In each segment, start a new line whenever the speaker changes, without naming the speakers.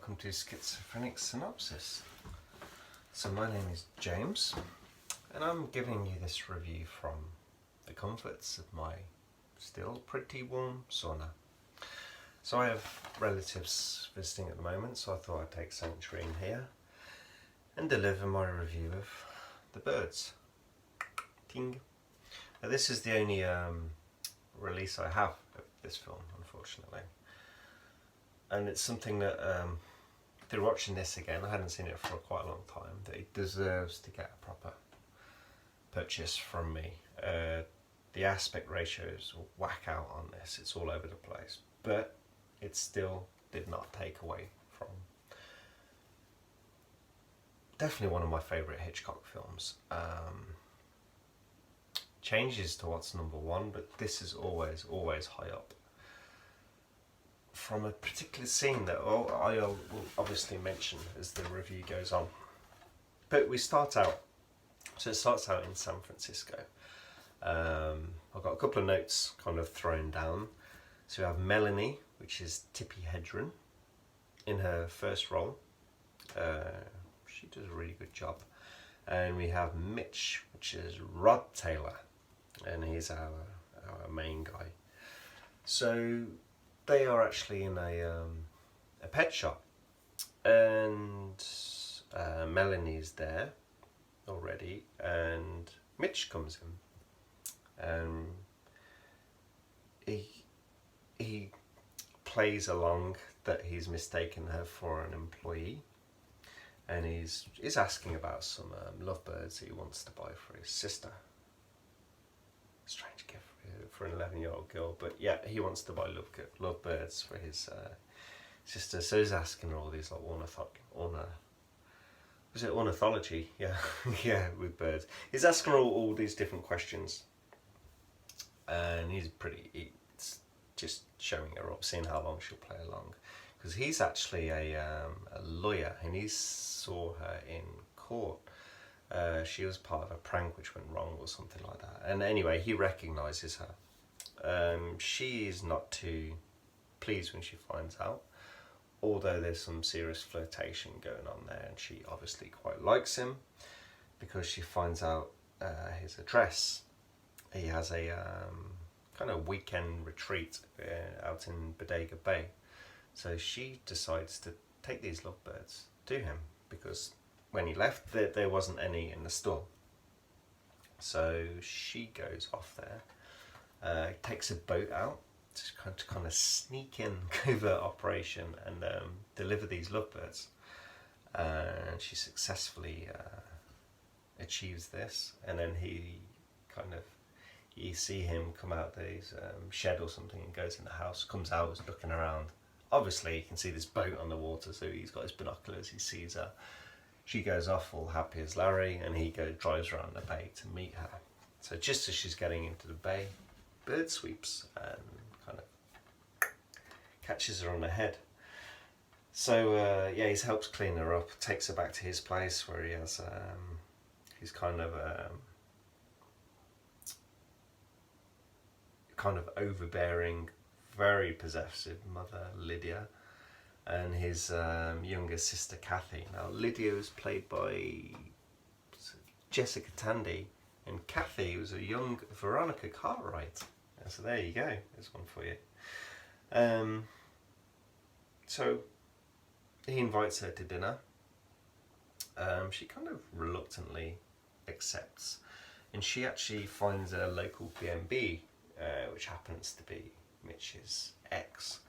welcome to Schizophrenic Synopsis. So my name is James, and I'm giving you this review from the comforts of my still pretty warm sauna. So I have relatives visiting at the moment, so I thought I'd take sanctuary in here and deliver my review of The Birds. Ting. Now, this is the only release I have of this film, unfortunately. And it's something that, through watching this again, I hadn't seen it for quite a long time, that it deserves to get a proper purchase from me. The aspect ratios whack out on this, it's all over the place, but it still did not take away from definitely one of my favourite Hitchcock films. Changes to what's number one, but this is always high up. From a particular scene that I will obviously mention as the review goes on. But it starts out in San Francisco. I've got a couple of notes kind of thrown down. So we have Melanie, which is Tippi Hedren, in her first role. She does a really good job. And we have Mitch, which is Rod Taylor, and he's our main guy. So they are actually in a pet shop, and Melanie's there already, and Mitch comes in, and he plays along that he's mistaken her for an employee, and he's asking about some lovebirds that he wants to buy for his sister. Strange gift for an 11-year-old girl, but yeah, he wants to buy lovebirds for his sister. So he's asking her all these like ornithology? Yeah, yeah, with birds. He's asking her all these different questions, and he's just showing her up, seeing how long she'll play along, because he's actually a lawyer, and he saw her in court. She was part of a prank which went wrong or something like that. And anyway, he recognises her. She is not too pleased when she finds out, although there's some serious flirtation going on there, and she obviously quite likes him because she finds out his address. He has a kind of weekend retreat out in Bodega Bay. So she decides to take these lovebirds to him, because when he left, there wasn't any in the store. So she goes off there, takes a boat out to kind of sneak in, covert operation, and deliver these lovebirds. And she successfully achieves this. And then you see him come out his shed or something, and goes in the house, comes out, looking around. Obviously, you can see this boat on the water, so he's got his binoculars, he sees her. She goes off all happy as Larry, and he drives around the bay to meet her. So just as she's getting into the bay, bird sweeps and kind of catches her on the head. So yeah, he helps clean her up, takes her back to his place where he has his kind of overbearing, very possessive mother, Lydia, and his younger sister, Kathy. Now, Lydia was played by Jessica Tandy, and Kathy was a young Veronica Cartwright. So there you go, there's one for you. So he invites her to dinner. She kind of reluctantly accepts, and she actually finds a local B&B, which happens to be Mitch's ex.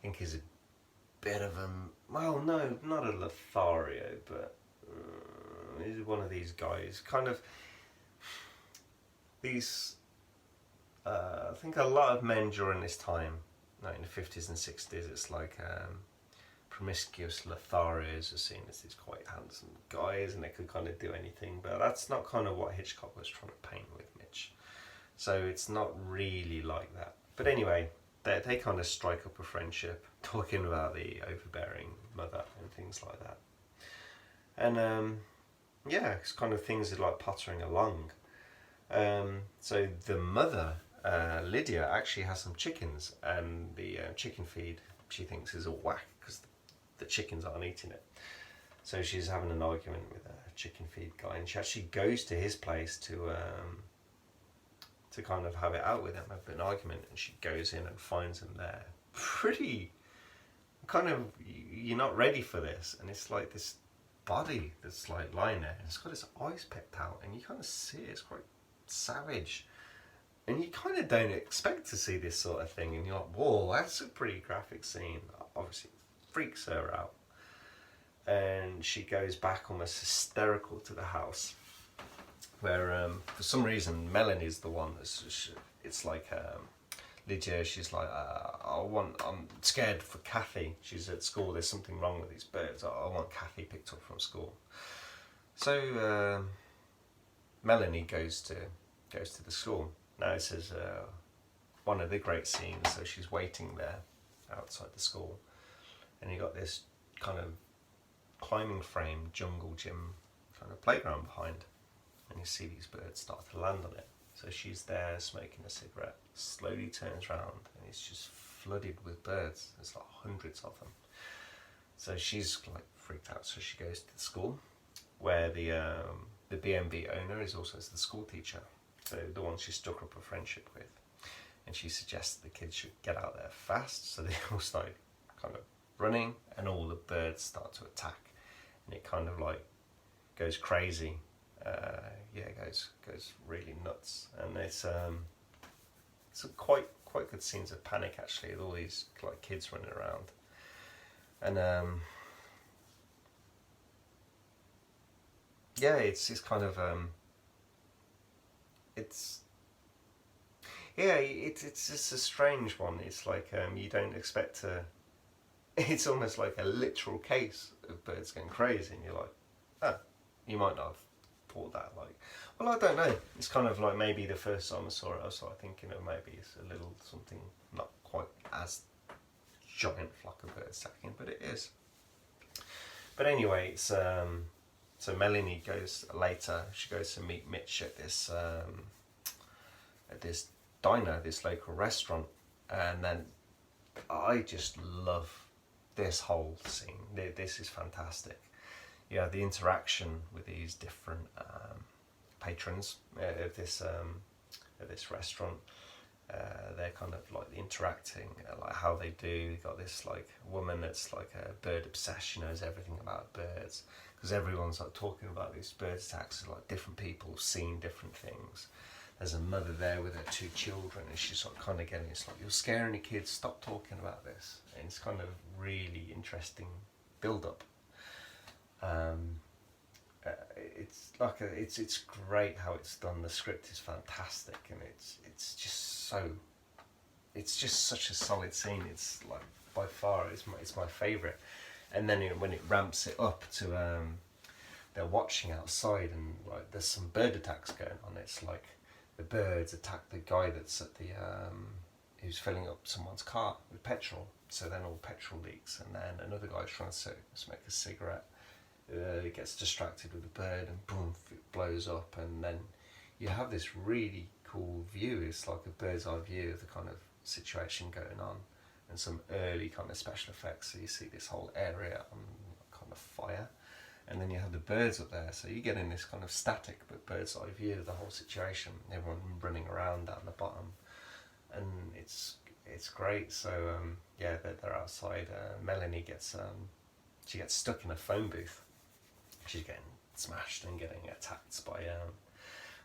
I think he's a bit of a, well, no, not a Lothario, but he's one of these guys, kind of these, I think a lot of men during this time, like in the 50s and 60s, it's like promiscuous Lotharios are seen as these quite handsome guys, and they could kind of do anything, but that's not kind of what Hitchcock was trying to paint with Mitch. So it's not really like that. But anyway, they kind of strike up a friendship, talking about the overbearing mother and things like that. And yeah, it's kind of things are like pottering along. So the mother, Lydia, actually has some chickens, and the chicken feed she thinks is a whack because the chickens aren't eating it. So she's having an argument with a chicken feed guy, and she actually goes to his place to kind of have it out with him, have an argument, and she goes in and finds him there. Pretty kind of, you're not ready for this, and it's like this body that's like lying there, and it's got its eyes pecked out, and you kind of see it, it's quite savage. And you kind of don't expect to see this sort of thing, and you're like, whoa, that's a pretty graphic scene. Obviously, it freaks her out. And she goes back almost hysterical to the house, where for some reason Melanie's the one that's, it's like Lydia, she's like, I'm scared for Kathy. She's at school, there's something wrong with these birds. I want Kathy picked up from school. So Melanie goes to the school. Now this is one of the great scenes. So she's waiting there outside the school, and you got this kind of climbing frame jungle gym kind of playground behind, and you see these birds start to land on it. So she's there smoking a cigarette, slowly turns around, and it's just flooded with birds. There's like hundreds of them. So she's like freaked out. So she goes to the school, where the B&B owner is also the school teacher, so the one she struck up a friendship with. And she suggests the kids should get out there fast. So they all start kind of running, and all the birds start to attack, and it kind of like goes crazy. It goes really nuts, and it's quite good scenes of panic actually, with all these like kids running around, and it's kind of it's just a strange one. It's like you don't expect to. It's almost like a literal case of birds going crazy, and you're like, oh, you might not have thought that. Like, well, I don't know. It's kind of like maybe the first time I saw it, I was like thinking, maybe it's a little something not quite as giant flock of birds attacking, but it is. But anyway, it's so Melanie goes later. She goes to meet Mitch at this diner, this local restaurant, and then I just love this whole scene. This is fantastic. You have the interaction with these different patrons of this restaurant. They're kind of like interacting, like how they do. You got this like woman that's like a bird obsessed. She knows everything about birds, because everyone's like talking about these bird attacks. Like different people have seen different things. There's a mother there with her 2 children, and she's like kind of getting, it's like, you're scaring the kids, stop talking about this. And it's kind of really interesting build up. It's like it's great how it's done. The script is fantastic, and it's just such a solid scene. It's like by far it's my favourite. And then when it ramps it up to they're watching outside, and like there's some bird attacks going on. It's like the birds attack the guy that's at the who's filling up someone's car with petrol. So then all petrol leaks, and then another guy's trying to smoke a cigarette. He gets distracted with the bird, and boom, it blows up, and then you have this really cool view. It's like a bird's eye view of the kind of situation going on, and some early kind of special effects. So you see this whole area on kind of fire, and then you have the birds up there, so you get in this kind of static but bird's eye view of the whole situation. Everyone running around down the bottom, and it's great. So they're outside. Melanie gets she gets stuck in a phone booth. She's getting smashed and getting attacked by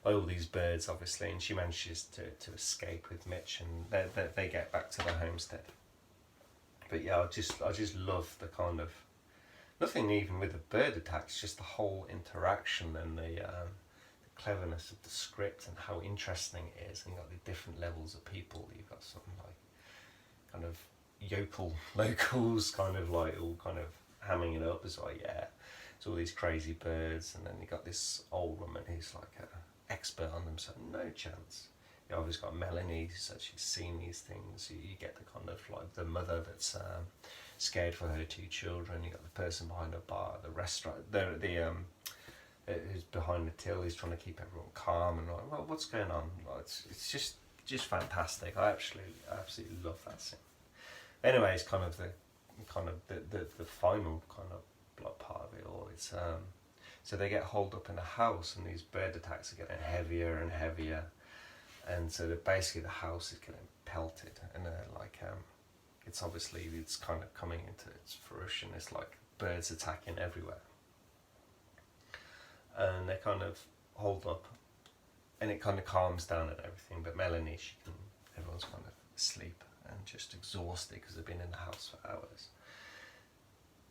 all these birds, obviously, and she manages to escape with Mitch, and they get back to the homestead. But yeah, I just love the kind of, nothing even with the bird attacks, just the whole interaction and the cleverness of the script and how interesting it is. And you've got the different levels of people. You've got some like kind of yokel locals, kind of like all kind of hamming it up as well. Yeah, it's all these crazy birds, and then you got this old woman who's like an expert on them, so no chance. You obviously got Melanie, so she's seen these things. You get the kind of like the mother that's scared for her 2 children. You got the person behind the bar, the restaurant, who's behind the till. He's trying to keep everyone calm, and like, well, what's going on? Like, it's just fantastic. I absolutely love that scene. Anyway, it's kind of the kind of the final kind of like part of it all. It's so they get holed up in a house, and these bird attacks are getting heavier and heavier, and so that basically the house is getting pelted, and it's obviously it's kind of coming into its fruition. It's like birds attacking everywhere, and they kind of hold up, and it kind of calms down and everything. But Melanie, everyone's kind of asleep and just exhausted because they've been in the house for hours.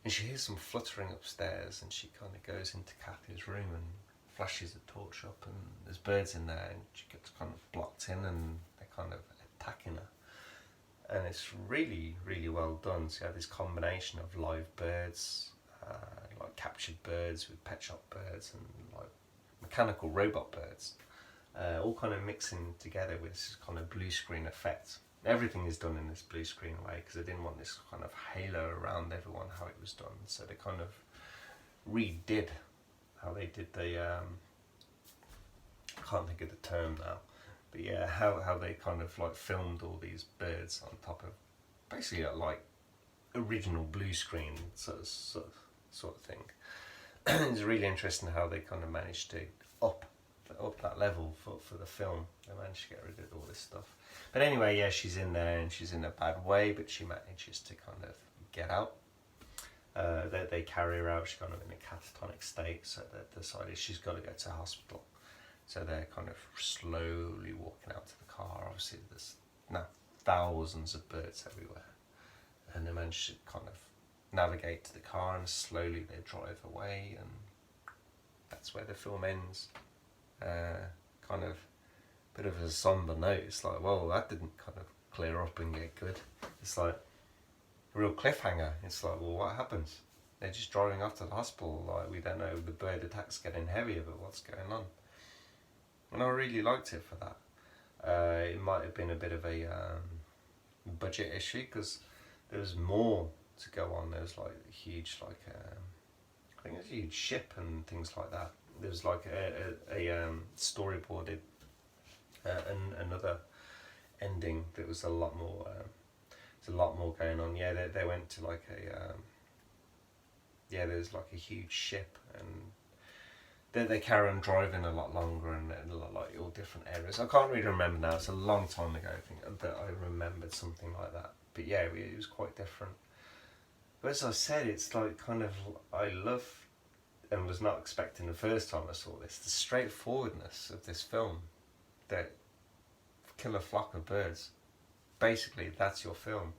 And she hears some fluttering upstairs, and she kind of goes into Kathy's room and flashes a torch up, and there's birds in there, and she gets kind of blocked in, and they're kind of attacking her. And it's really, really well done. So you have this combination of live birds, like captured birds with pet shop birds, and like mechanical robot birds, all kind of mixing together with this kind of blue screen effect. Everything is done in this blue screen way because I didn't want this kind of halo around everyone how it was done. So they kind of redid how they did the I can't think of the term now, but yeah, how they kind of like filmed all these birds on top of basically like original blue screen sort of thing. It's really interesting how they kind of managed to up that level for the film. They managed to get rid of all this stuff. But anyway, yeah, she's in there and she's in a bad way, but she manages to kind of get out. They carry her out. She's kind of in a catatonic state, so they decided she's got to go to hospital. So they're kind of slowly walking out to the car. Obviously, there's now thousands of birds everywhere, and they manage to kind of navigate to the car, and slowly they drive away, and that's where the film ends. Kind of bit of a somber note. It's like, well, that didn't kind of clear up and get good. It's like a real cliffhanger. It's like, well, what happens? They're just driving off to the hospital. Like, we don't know, the bird attack's getting heavier, but what's going on? And I really liked it for that. It might have been a bit of a budget issue because there was more to go on. There was like a huge, I think it was a huge ship and things like that. There was like a storyboarded another ending that was a lot more. There's a lot more going on. Yeah, they went to like there's like a huge ship, and they carry on driving a lot longer and like all different areas. I can't really remember now. It's a long time ago, I think, that I remembered something like that. But yeah, it was quite different. But as I said, it's like kind of I love. And was not expecting the first time I saw this, the straightforwardness of this film, that kill a flock of birds. Basically, that's your film,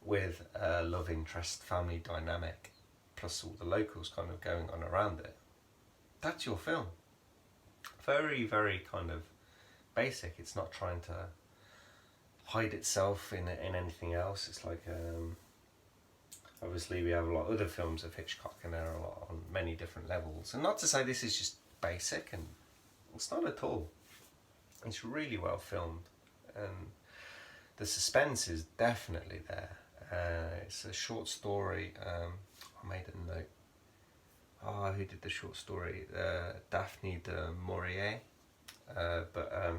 with a love interest family dynamic, plus all the locals kind of going on around it. That's your film. Very, very kind of basic. It's not trying to hide itself in anything else. It's like obviously we have a lot of other films of Hitchcock, and they're a lot on many different levels. And not to say this is just basic, and it's not at all. It's really well filmed, and the suspense is definitely there. It's a short story. I made a note. Who did the short story? Daphne de Maurier. But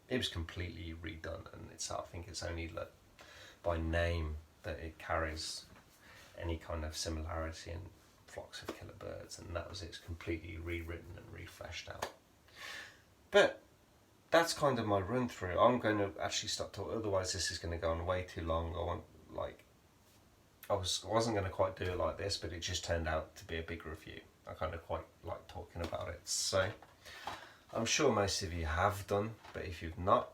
it was completely redone, and I think it's only like by name that it carries any kind of similarity in flocks of killer birds, and that was it. It's completely rewritten and refreshed out. But that's kind of my run through. I'm going to actually stop talking, otherwise this is going to go on way too long. I wasn't going to quite do it like this, but it just turned out to be a big review. I kind of quite like talking about it, so I'm sure most of you have done, but if you've not,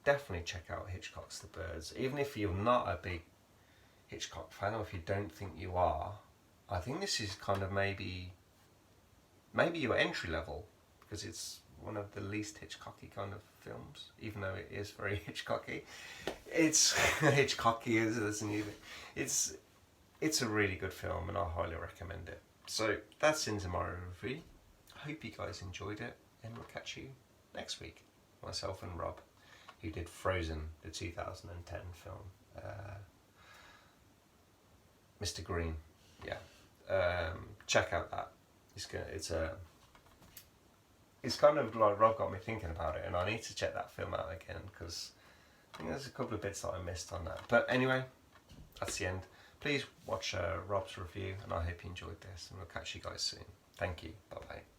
definitely check out Hitchcock's The Birds. Even if you're not a big Hitchcock fan, or if you don't think you are, I think this is kind of maybe your entry level, because it's one of the least Hitchcocky kind of films, even though it is very Hitchcocky. It's Hitchcocky isn't even. It's a really good film, and I highly recommend it. So that's into my review. I hope you guys enjoyed it, and we'll catch you next week. Myself and Rob, who did Frozen, the 2010 film. Mr. Green, yeah. Check out that. It's kind of like Rob got me thinking about it, and I need to check that film out again because I think there's a couple of bits that I missed on that. But anyway, that's the end. please watch Rob's review, and I hope you enjoyed this, and we'll catch you guys soon. Thank you. Bye bye.